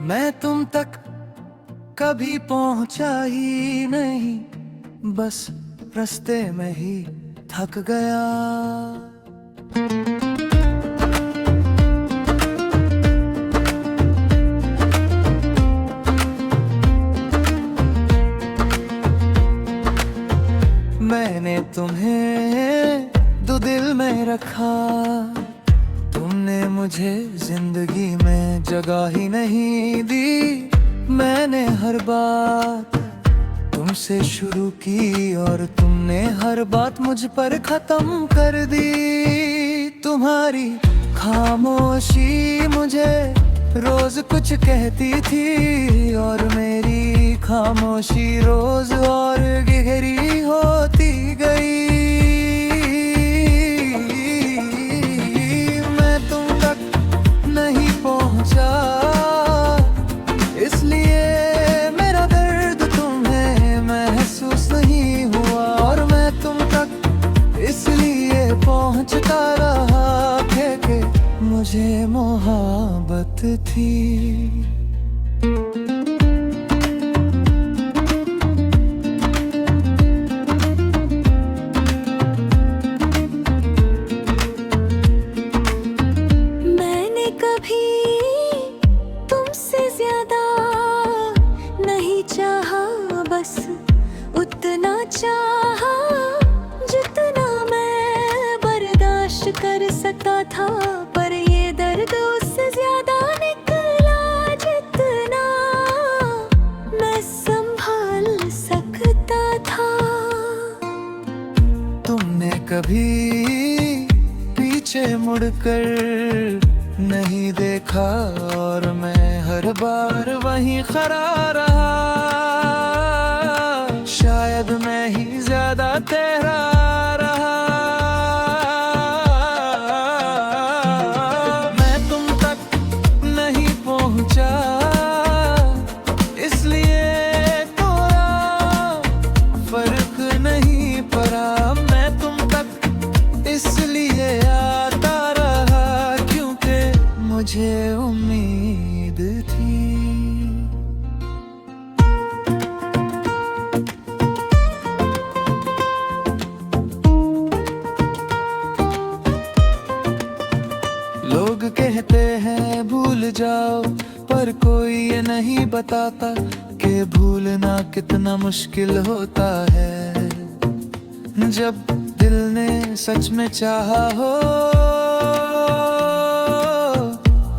मैं तुम तक कभी पहुंचा ही नहीं, बस रास्ते में ही थक गया। मैंने तुम्हें दो दिल में रखा, तुमने मुझे जिंदगी में जगह ही नहीं दी। मैंने हर बात तुमसे शुरू की और तुमने हर बात मुझ पर खत्म कर दी। तुम्हारी खामोशी मुझे रोज कुछ कहती थी और मेरी खामोशी रोज और गहरी होती गई। मैं तुम तक नहीं पहुंचा, इसलिए मेरा दर्द तुम्हें महसूस नहीं हुआ। और मैं तुम तक इसलिए पहुंचता रहा कि मुझे मोहब्बत थी। मैंने कभी तुमसे ज्यादा नहीं चाहा, बस उतना चाहा जितना मैं बर्दाश्त कर सकता था। पर ये दर्द उससे ज्यादा निकला जितना मैं संभाल सकता था। तुमने कभी पीछे मुड़कर नहीं देखा और मैं हर बार वहीं खड़ा रहा। शायद मैं ही ज्यादा तेरा रहा। मैं तुम तक नहीं पहुंचा, इसलिए थोड़ा फर्क नहीं पड़ा। मैं तुम तक इसलिए आता रहा क्योंकि मुझे उम्मीद थी। लोग कहते हैं भूल जाओ, पर कोई ये नहीं बताता कि भूलना कितना मुश्किल होता है। जब दिल ने सच में चाहा हो,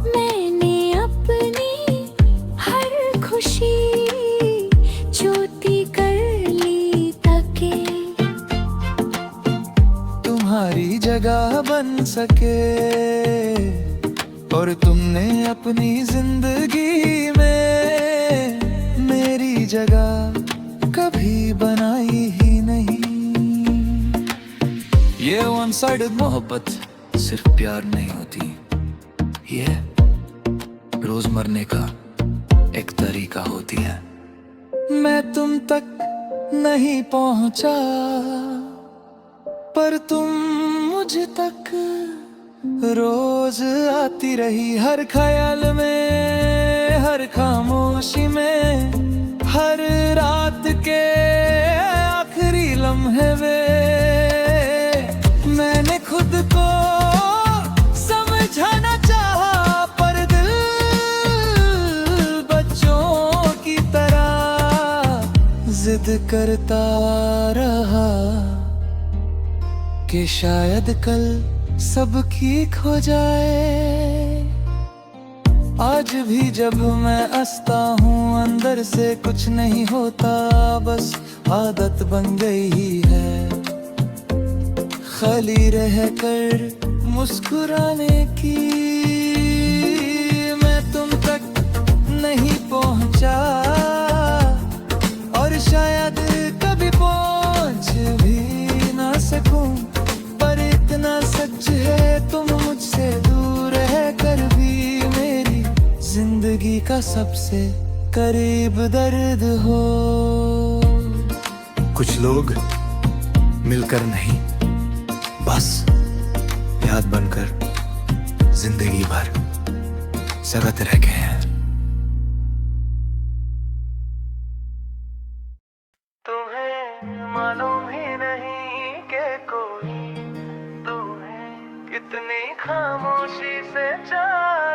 मैंने अपनी हर खुशी चोटी कर ली ताकि तुम्हारी जगह बन सके। और तुमने अपनी जिंदगी में मेरी जगह कभी बनाई ही नहीं। ये वन साइडेड मोहब्बत सिर्फ प्यार नहीं होती, ये रोज मरने का एक तरीका होती है। मैं तुम तक नहीं पहुंचा, पर तुम मुझ तक रोज आती रही। हर ख्याल में, हर खामोशी में, हर रात के आखिरी लम्हे में मैंने खुद को समझाना चाहा, पर दिल बच्चों की तरह जिद करता रहा कि शायद कल सब ठीक हो जाए। आज भी जब मैं हंसता हूँ अंदर से कुछ नहीं होता, बस आदत बन गई है खाली रहकर मुस्कुराने की। मैं तुम तक नहीं पहुँचा और शायद कभी पहुँच भी ना सकूं, पर इतना सच है तुम मुझसे दूर है कर भी मेरी जिंदगी का सबसे करीब दर्द हो। कुछ लोग मिलकर नहीं, बस याद बनकर जिंदगी भर जगत रह गए हैं। कितनी खामोशी से जा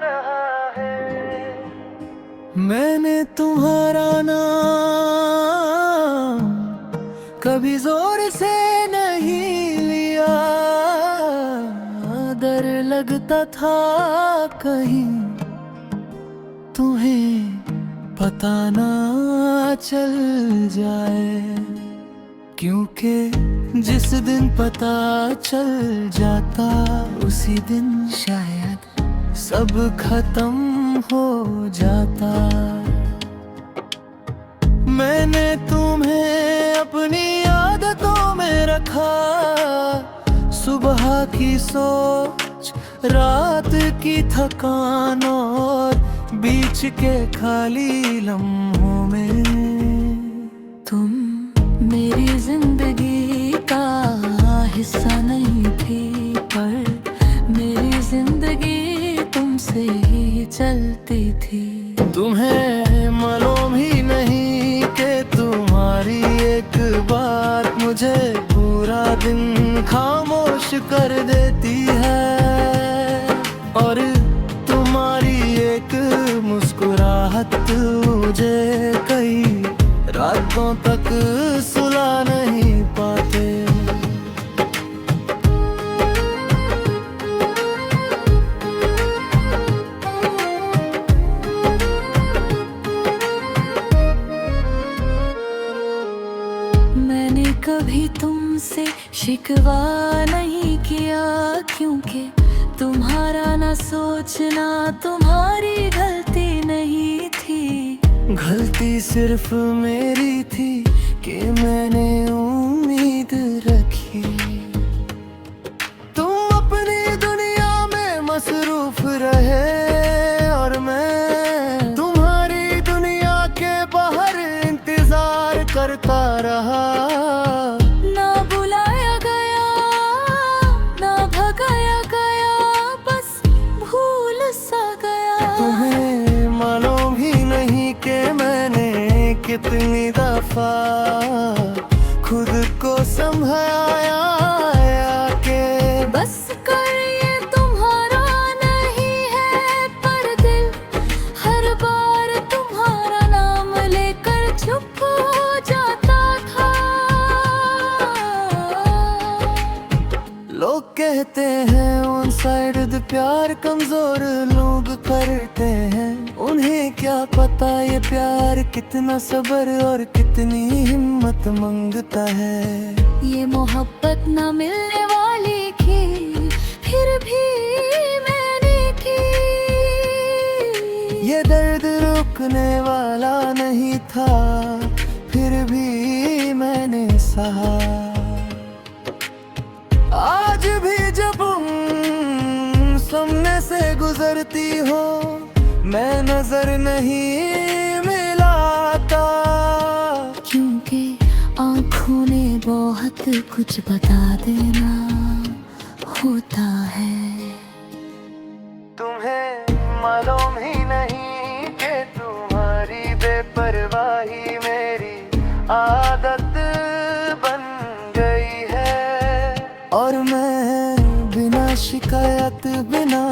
रहा है। मैंने तुम्हारा नाम कभी जोर से नहीं लिया, डर लगता था कहीं तुम्हें पता ना चल जाए, क्योंकि जिस दिन पता चल जाता उसी दिन शायद सब खत्म हो जाता। मैंने तुम्हें अपनी आदतों में रखा, सुबह की सोच, रात की थकान और बीच के खाली लम्हों में तुम मेरी जिंदगी का हिस्सा नहीं थी, पर मेरी जिंदगी तुमसे ही चलती थी। तुम्हें मालूम ही नहीं कि तुम्हारी एक बात मुझे पूरा दिन खामोश कर देती है, और तुम्हारी एक मुस्कुराहट मुझे कई रातों तक सुला नहीं पाते। मैंने कभी तुमसे शिकवा नहीं किया, क्योंकि तुम्हारा ना सोचना तुम्हारी गलती नहीं थी। गलती सिर्फ मेरी थी कि मैंने उम्मीद रखी। तुम अपनी दुनिया में मसरूफ रहे और मैं तुम्हारी दुनिया के बाहर इंतजार करता रहा। ना बुलाया गया ना भगाया गया, बस भूल सा गया। तुम्हें मालूम ही नहीं कि मैंने कितनी दफा खुद को संभाया के बस कर ये तुम्हारा नहीं है, पर दिल हर बार तुम्हारा नाम लेकर चुप हो जाता था। लोग कहते हैं उन साइड प्यार कमजोर लोग करते हैं, उन्हें क्या पता ये प्यार कितना सब्र और कितनी हिम्मत मांगता है। ये मोहब्बत ना मिलने वाली थी, फिर भी मैंने की। ये दर्द रुकने वाला नहीं था, फिर भी मैंने सहा। आज भी जब सामने से गुजरती हो मैं नजर नहीं मिलाता, क्योंकि आँखों ने बहुत कुछ बता देना होता है। तुम्हें मालूम ही नहीं कि तुम्हारी बेपरवाही मेरी आदत बन गई है, और मैं बिना शिकायत बिना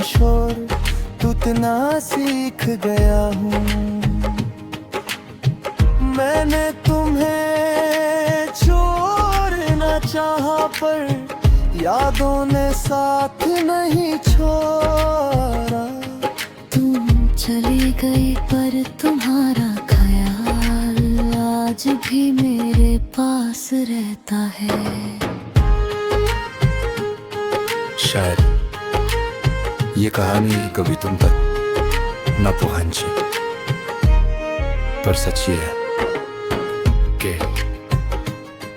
शोर तुतना सीख गया हूँ। मैंने तुम्हें छोड़ना चाहा, पर यादों ने साथ नहीं छोड़ा। तुम चले गए पर तुम्हारा ख्याल आज भी मेरे पास रहता है। शायद ये कहानी कभी तुम तक न पहुंची, पर सच ये है कि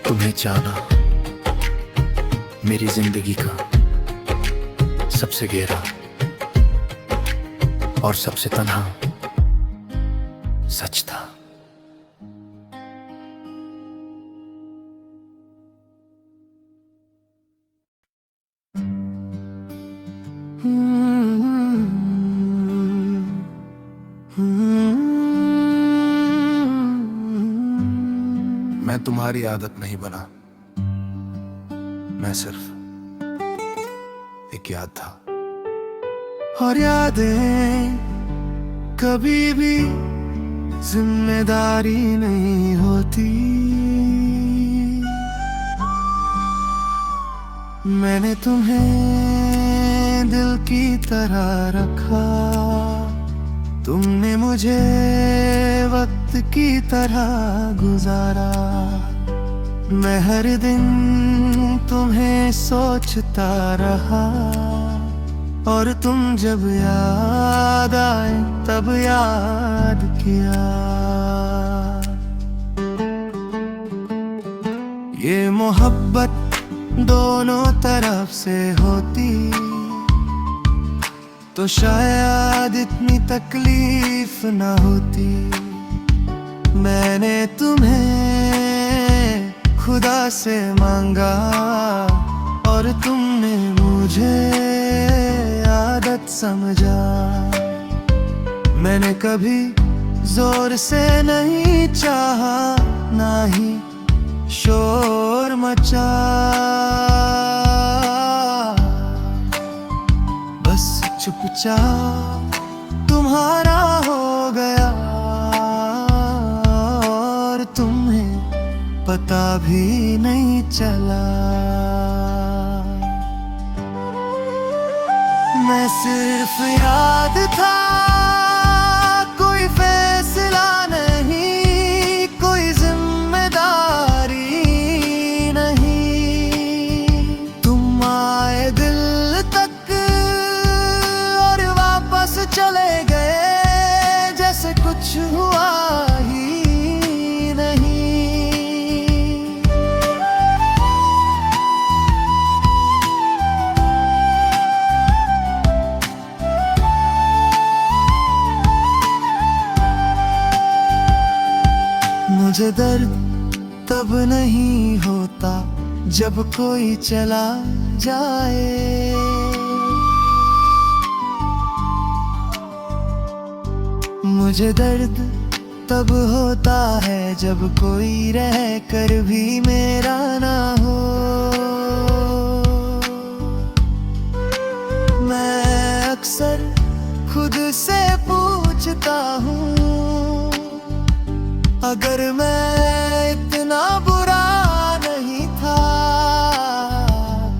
तुम्हें जाना मेरी जिंदगी का सबसे गहरा और सबसे तन्हा सच था। मैं तुम्हारी आदत नहीं बना, मैं सिर्फ एक एक याद था। और यादें कभी भी जिम्मेदारी नहीं होती। मैंने तुम्हें दिल की तरह रखा, तुमने मुझे वक्त की तरह गुजारा। मैं हर दिन तुम्हें सोचता रहा, और तुम जब याद आए तब याद किया। ये मोहब्बत दोनों तरफ से होती तो शायद इतनी तकलीफ ना होती। मैंने तुम्हें खुदा से मांगा, और तुमने मुझे आदत समझा। मैंने कभी जोर से नहीं चाहा, ना ही शोर मचा। बस चुपचाप तुम्हारा हो गया, और तुम्हें पता भी नहीं चला। मैं सिर्फ याद था, कोई फैसला नहीं, कोई जिम्मेदारी नहीं। तुम आए दिल तक और वापस चले गए, जैसे कुछ हुआ ही नहीं। मुझे दर्द तब नहीं होता जब कोई चला जाए। मुझे दर्द तब होता है जब कोई रह कर भी मेरा ना हो। मैं अक्सर खुद से पूछता हूँ, अगर मैं इतना बुरा नहीं था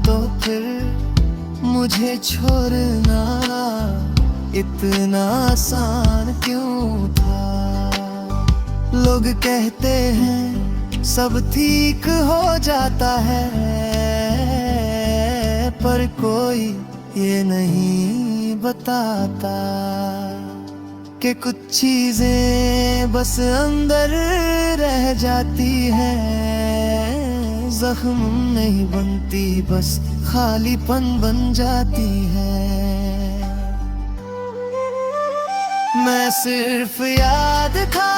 तो फिर मुझे छोड़ना इतना आसान क्यों था। लोग कहते हैं सब ठीक हो जाता है, पर कोई ये नहीं बताता कि कुछ चीजें बस अंदर रह जाती हैं। जख्म नहीं बनती, बस खालीपन बन जाती है। मैं सिर्फ याद था,